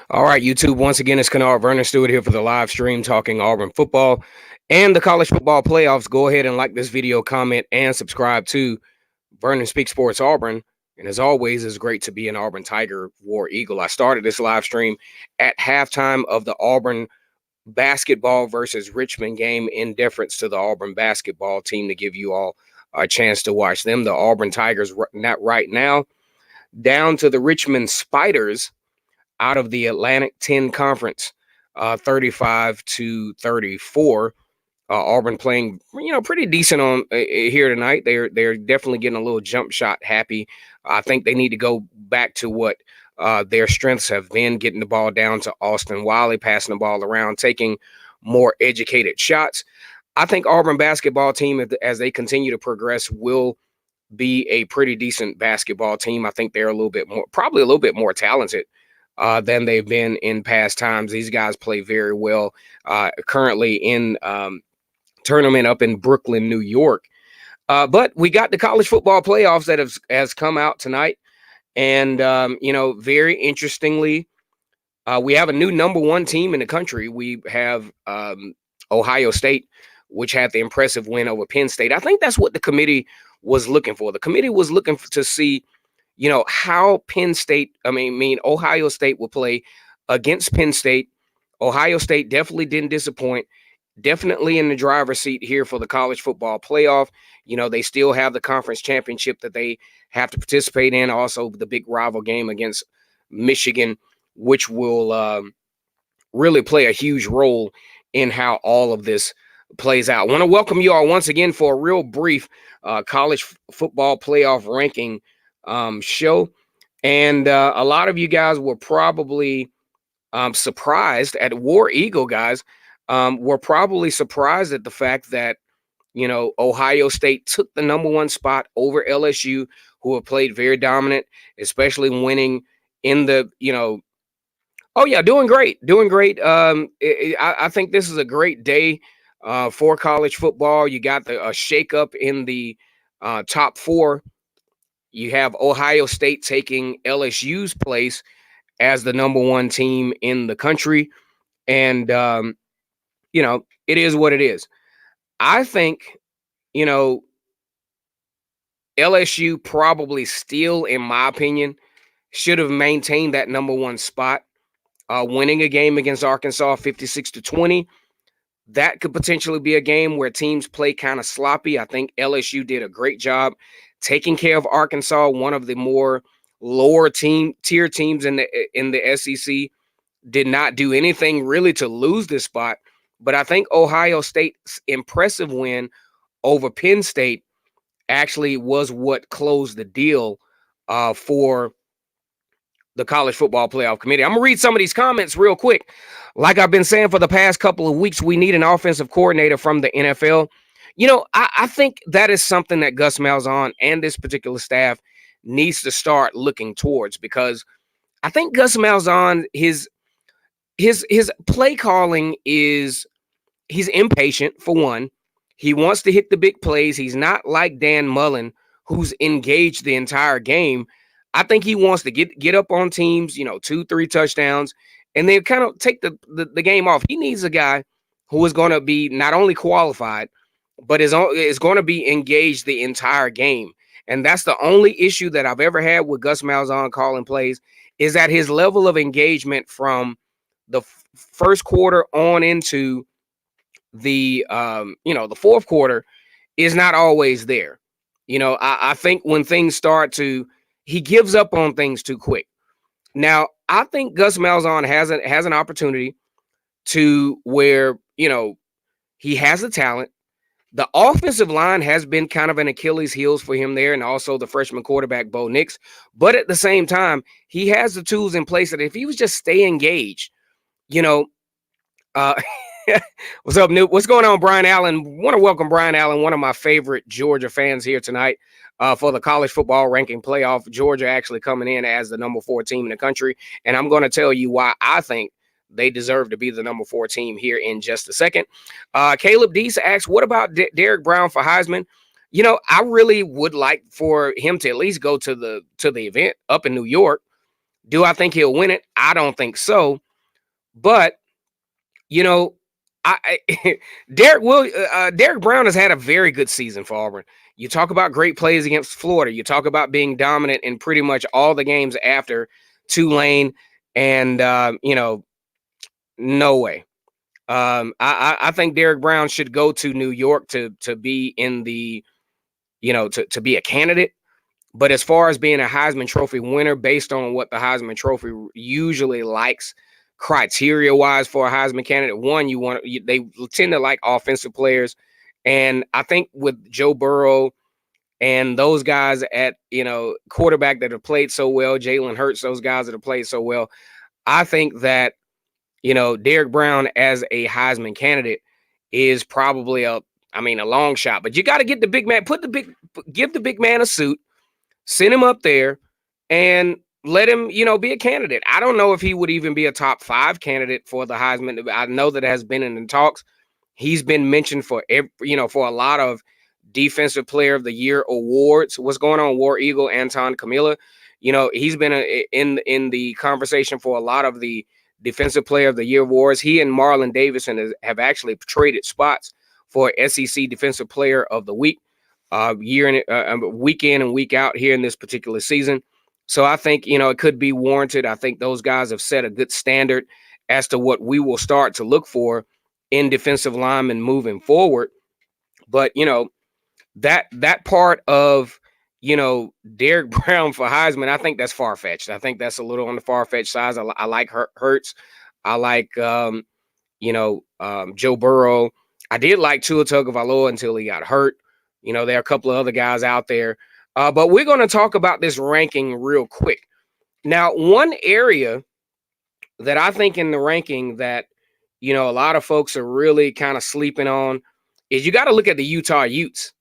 All right, YouTube. Once again, it's Kennard Vernon Stewart here for the live stream talking Auburn football and the college football playoffs. Go ahead and like this video, comment, and subscribe to Vernon Speak Sports Auburn. And as always, it's great to be an Auburn Tiger War Eagle. I started this live stream at halftime of the Auburn basketball versus Richmond game in deference to the Auburn basketball team to give you all a chance to watch them. The Auburn Tigers, not right now, down to the Richmond Spiders out of the Atlantic 10 Conference, 35-34. Auburn playing, pretty decent on here tonight. They're definitely getting a little jump shot happy. I think they need to go back to what their strengths have been, getting the ball down to Austin Wiley, passing the ball around, taking more educated shots. I think Auburn basketball team, as they continue to progress, will be a pretty decent basketball team. I think they're probably a little bit more talented than they've been in past times. These guys play very well. Currently in tournament up in Brooklyn, New York. But we got the college football playoffs that has come out tonight. And, very interestingly, we have a new number one team in the country. We have Ohio State, which had the impressive win over Penn State. I think that's what the committee was looking for. The committee was looking to see, how Ohio State will play against Penn State. Ohio State definitely didn't disappoint. Definitely in the driver's seat here for the college football playoff. They still have the conference championship that they have to participate in. Also, the big rival game against Michigan, which will really play a huge role in how all of this plays out. I want to welcome you all once again for a real brief college football playoff ranking show. And a lot of you guys were probably surprised at War Eagle, guys. We're probably surprised at the fact that, Ohio State took the number one spot over LSU, who have played very dominant, especially winning in the, doing great. I think this is a great day for college football. You got a shakeup in the top four. You have Ohio State taking LSU's place as the number one team in the country. And, it is what it is. I think, LSU probably still, in my opinion, should have maintained that number one spot, winning a game against Arkansas 56-20. That could potentially be a game where teams play kind of sloppy. I think LSU did a great job taking care of Arkansas, one of the more lower tier teams in the SEC. Did not do anything really to lose this spot. But I think Ohio State's impressive win over Penn State actually was what closed the deal for the College Football Playoff Committee. I'm going to read some of these comments real quick. Like I've been saying for the past couple of weeks, we need an offensive coordinator from the NFL. I think that is something that Gus Malzahn and this particular staff needs to start looking towards, because I think Gus Malzahn, his play calling is, he's impatient, for one. He wants to hit the big plays. He's not like Dan Mullen, who's engaged the entire game. I think he wants to get up on teams, 2-3 touchdowns, and then kind of take the game off. He needs a guy who is going to be not only qualified, but is going to be engaged the entire game. And that's the only issue that I've ever had with Gus Malzahn calling plays, is that his level of engagement from the first quarter on into the the fourth quarter is not always there. I think when things he gives up on things too quick. Now, I think Gus Malzahn has an opportunity to where, he has the talent. The offensive line has been kind of an Achilles heels for him there, and also the freshman quarterback, Bo Nix. But at the same time, he has the tools in place that if he was just stay engaged, what's up, Newt? What's going on, Brian Allen? Want to welcome Brian Allen, one of my favorite Georgia fans here tonight for the college football ranking playoff. Georgia actually coming in as the number 4 team in the country, and I'm going to tell you why I think they deserve to be the number 4 team here in just a second. Caleb Deese asks, what about Derek Brown for Heisman? I really would like for him to at least go to the event up in New York. Do I think he'll win it? I don't think so. But you know, I Derek Brown has had a very good season for Auburn. You talk about great plays against Florida. You talk about being dominant in pretty much all the games after Tulane, and no way. I think Derek Brown should go to New York to be in the to be a candidate. But as far as being a Heisman Trophy winner, based on what the Heisman Trophy usually likes, criteria wise for a Heisman candidate, one, they tend to like offensive players, and I think with Joe Burrow and those guys at quarterback that have played so well, Jalen Hurts, those guys that have played so well, I think that Derek Brown as a Heisman candidate is probably a long shot. But you got to get the big man, give the big man a suit, send him up there, and let him, be a candidate. I don't know if he would even be a top 5 candidate for the Heisman. I know that it has been in the talks. He's been mentioned for for a lot of Defensive Player of the Year awards. What's going on, War Eagle, Anton Camilla? He's been in the conversation for a lot of the Defensive Player of the Year awards. He and Marlon Davidson have actually traded spots for SEC Defensive Player of the Week, week in and week out here in this particular season. So I think it could be warranted. I think those guys have set a good standard as to what we will start to look for in defensive linemen moving forward. But that part of Derek Brown for Heisman, I think that's far fetched. I think that's a little on the far fetched side. I like Hurts. I like Joe Burrow. I did like Tua Tagovailoa until he got hurt. There are a couple of other guys out there. But we're going to talk about this ranking real quick. Now, one area that I think in the ranking that, a lot of folks are really kind of sleeping on is you got to look at the Utah Utes.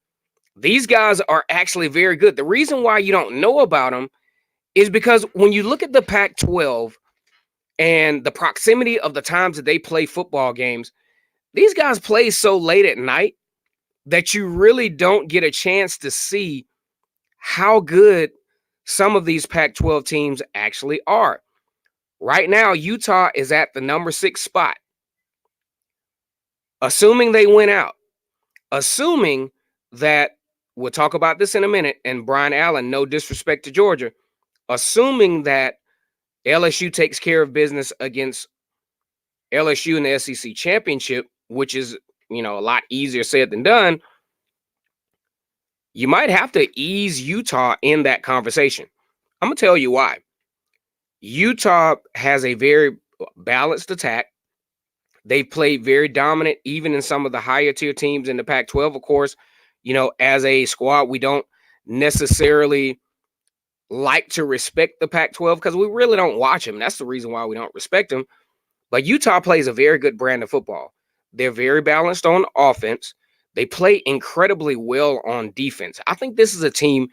These guys are actually very good. The reason why you don't know about them is because when you look at the Pac-12 and the proximity of the times that they play football games, these guys play so late at night that you really don't get a chance to see how good some of these Pac-12 teams actually are. Right now, Utah is at the number 6 spot. Assuming they win out, assuming that, we'll talk about this in a minute, and Brian Allen, no disrespect to Georgia, assuming that LSU takes care of business against LSU in the SEC championship, which is, a lot easier said than done, you might have to ease Utah in that conversation. I'm going to tell you why. Utah has a very balanced attack. They played very dominant, even in some of the higher tier teams in the Pac-12. Of course, as a squad, we don't necessarily like to respect the Pac-12 because we really don't watch them. That's the reason why we don't respect them. But Utah plays a very good brand of football. They're very balanced on offense. They play incredibly well on defense. I think this is a team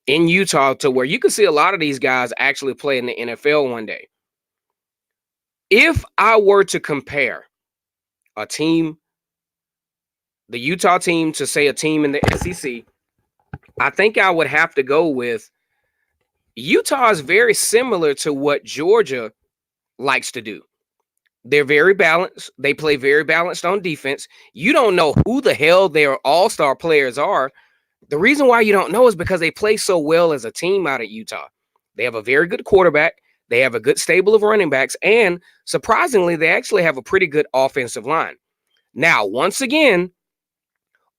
in Utah to where you can see a lot of these guys actually play in the NFL one day. If I were to compare a team, the Utah team, to say a team in the SEC, I think I would have to go with Utah is very similar to what Georgia likes to do. They're very balanced. They play very balanced on defense. You don't know who the hell their all-star players are. The reason why you don't know is because they play so well as a team out at Utah. They have a very good quarterback. They have a good stable of running backs. And surprisingly, they actually have a pretty good offensive line. Now, once again,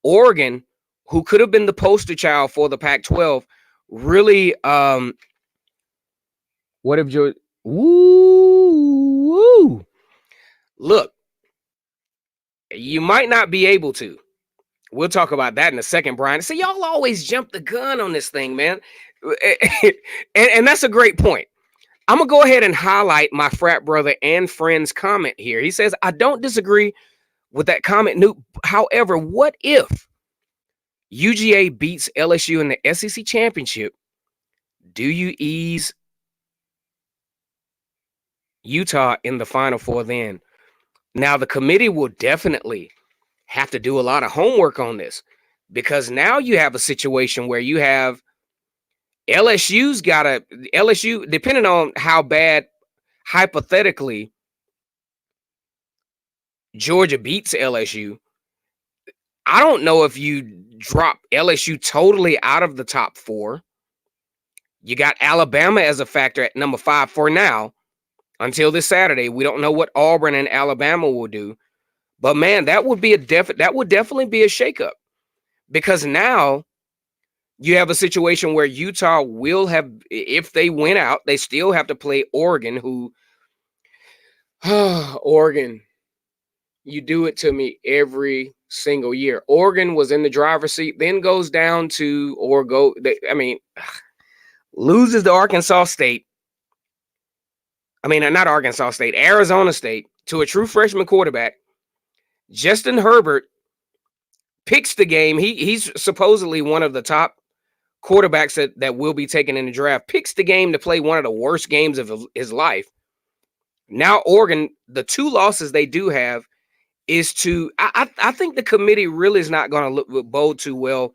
Oregon, who could have been the poster child for the Pac-12, really, what if Georgia? Woo! Look, you might not be able to. We'll talk about that in a second, Brian. See, y'all always jump the gun on this thing, man. and that's a great point. I'm going to go ahead and highlight my frat brother and friend's comment here. He says, I don't disagree with that comment, Newt. However, what if UGA beats LSU in the SEC championship? Do you ease Utah in the Final Four then? Now, the committee will definitely have to do a lot of homework on this, because now you have a situation where you have LSU's got a LSU, depending on how bad hypothetically Georgia beats LSU. I don't know if you drop LSU totally out of the top 4. You got Alabama as a factor at number 5 for now until this Saturday. We don't know what Auburn and Alabama will do. But man, that would definitely be a shakeup, because now you have a situation where Utah will have, if they win out, they still have to play Oregon, who Oregon, you do it to me every single year. Oregon was in the driver's seat, then goes down to loses to Arkansas State. Not Arkansas State, Arizona State, to a true freshman quarterback. Justin Herbert picks the game. He's supposedly one of the top quarterbacks that will be taken in the draft. Picks the game to play one of the worst games of his life. Now Oregon, the 2 losses they do have is to, I think the committee really is not going to bode too well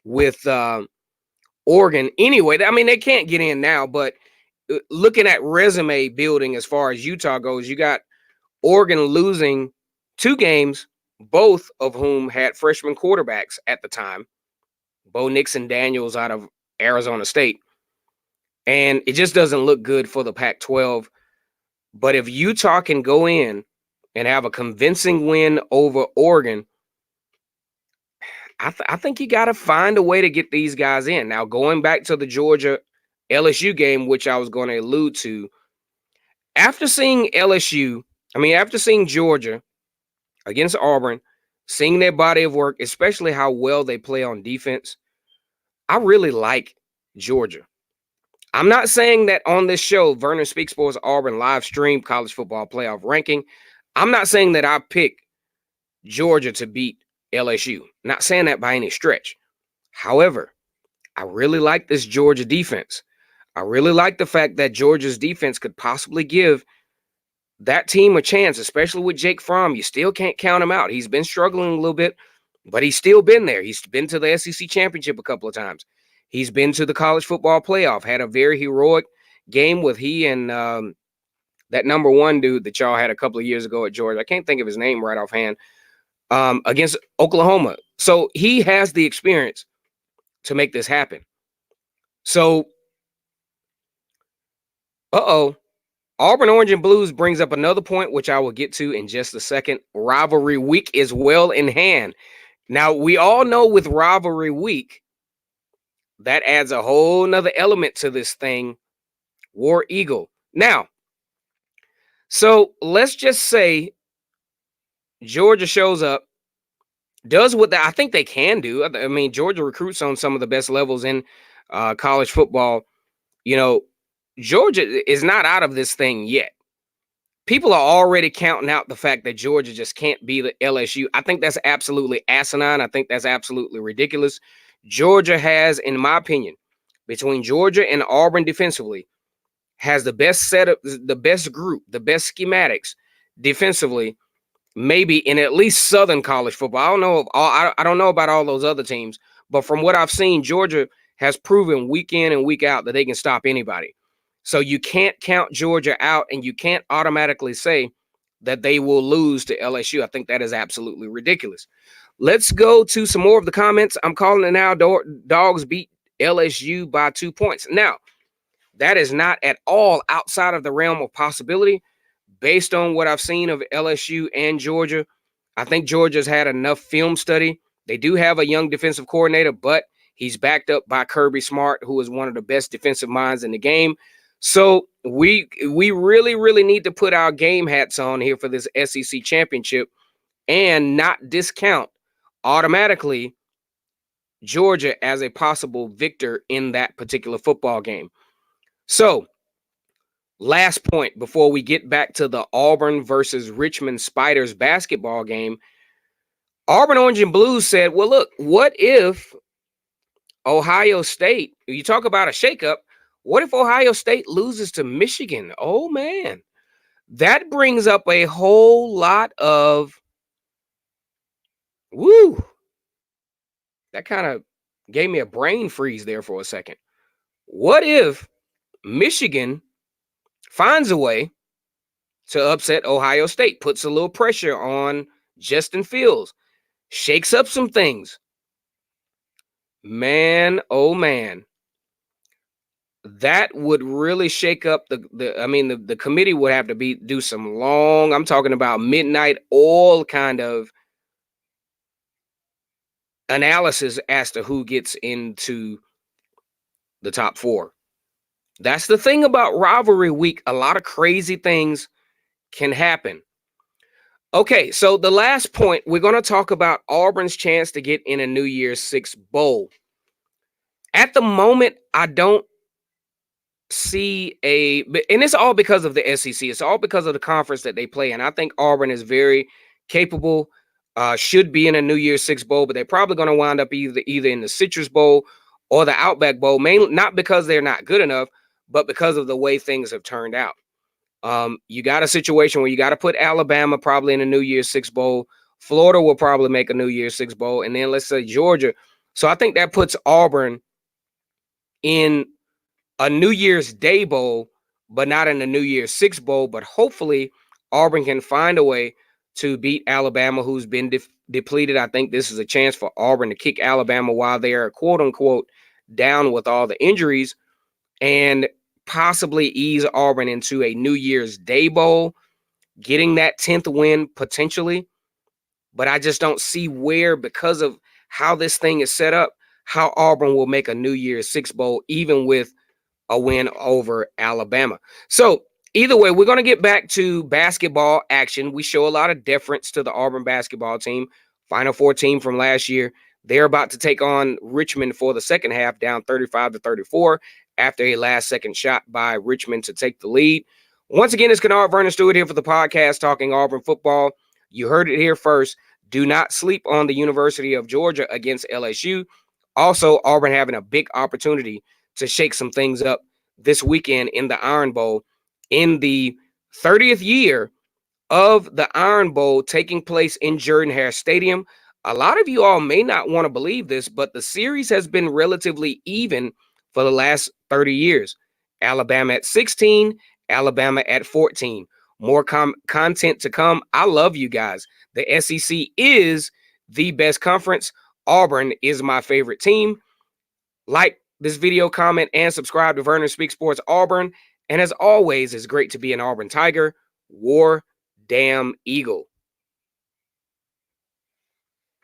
with Oregon anyway. They can't get in now, but looking at resume building as far as Utah goes, you got Oregon losing 2 games, both of whom had freshman quarterbacks at the time, Bo Nixon Daniels out of Arizona State. And it just doesn't look good for the Pac-12. But if Utah can go in and have a convincing win over Oregon, I think you got to find a way to get these guys in. Now, going back to the Georgia LSU game, which I was going to allude to, after seeing Georgia against Auburn, seeing their body of work, especially how well they play on defense, I really like Georgia. I'm not saying that on this show, Vernon Speaks Sports Auburn live stream college football playoff ranking, I'm not saying that I pick Georgia to beat LSU. Not saying that by any stretch. However, I really like this Georgia defense. I really like the fact that Georgia's defense could possibly give that team a chance, especially with Jake Fromm. You still can't count him out. He's been struggling a little bit, but he's still been there. He's been to the SEC championship a couple of times. He's been to the college football playoff, had a very heroic game with he and that number 1 dude that y'all had a couple of years ago at Georgia. I can't think of his name right offhand, against Oklahoma. So he has the experience to make this happen. So, Auburn Orange and Blues brings up another point, which I will get to in just a second. Rivalry week is well in hand. Now, we all know with rivalry week, that adds a whole nother element to this thing, War Eagle. Now, so let's just say Georgia shows up, does what I think they can do. Georgia recruits on some of the best levels in college football. Georgia is not out of this thing yet. People are already counting out the fact that Georgia just can't beat the LSU. I think that's absolutely asinine. I think that's absolutely ridiculous. Georgia has, in my opinion, between Georgia and Auburn defensively, has the best setup, the best group, the best schematics defensively, maybe in at least Southern college football. I don't know about all those other teams, but from what I've seen, Georgia has proven week in and week out that they can stop anybody. So you can't count Georgia out, and you can't automatically say that they will lose to LSU. I think that is absolutely ridiculous. Let's go to some more of the comments. I'm calling it now. Dogs beat LSU by 2 points. Now, that is not at all outside of the realm of possibility. Based on what I've seen of LSU and Georgia, I think Georgia's had enough film study. They do have a young defensive coordinator, but he's backed up by Kirby Smart, who is one of the best defensive minds in the game. So we really, really need to put our game hats on here for this SEC championship and not discount automatically Georgia as a possible victor in that particular football game. So, last point before we get back to the Auburn versus Richmond Spiders basketball game. Auburn Orange and Blues said, well, look, what if Ohio State, you talk about a shakeup, what if Ohio State loses to Michigan? Oh, man. That brings up a whole lot of, that kind of gave me a brain freeze there for a second. What if Michigan finds a way to upset Ohio State, puts a little pressure on Justin Fields, shakes up some things? Man, oh man, that would really shake up the committee would have to do some long, I'm talking about midnight oil kind of analysis as to who gets into the top four. That's the thing about rivalry week. A lot of crazy things can happen. Okay, so the last point, we're going to talk about Auburn's chance to get in a New Year's Six bowl. At the moment, I don't see and it's all because of the SEC. It's all because of the conference that they play. And I think Auburn is very capable, should be in a New Year's Six bowl, but they're probably going to wind up either in the Citrus Bowl or the Outback Bowl, mainly not because they're not good enough, but because of the way things have turned out. You got a situation where you got to put Alabama probably in a New Year's Six bowl. Florida will probably make a New Year's Six bowl, and then let's say Georgia. So I think that puts Auburn in a New Year's Day bowl, but not in a New Year's Six bowl. But hopefully, Auburn can find a way to beat Alabama, who's been depleted. I think this is a chance for Auburn to kick Alabama while they are quote unquote down with all the injuries, and possibly ease Auburn into a New Year's Day bowl, getting that 10th win potentially. But I just don't see where, because of how this thing is set up, how Auburn will make a New Year's Six bowl, even with a win over Alabama. So either way, we're going to get back to basketball action. We show a lot of deference to the Auburn basketball team, Final Four team from last year. They're about to take on Richmond for the second half, down 35-34 after a last-second shot by Richmond to take the lead. Once again, it's Kennard Vernon Stewart here for the podcast talking Auburn football. You heard it here first. Do not sleep on the University of Georgia against LSU. Also, Auburn having a big opportunity to shake some things up this weekend in the Iron Bowl, in the 30th year of the Iron Bowl taking place in Jordan-Hare Stadium. A lot of you all may not want to believe this, but the series has been relatively even for the last 30 years. Alabama at 16, Alabama at 14. More content to come. I love you guys. The SEC is the best conference. Auburn is my favorite team. Like this video, comment, and subscribe to Vernon Speak Sports Auburn. And as always, it's great to be an Auburn Tiger. War damn Eagle.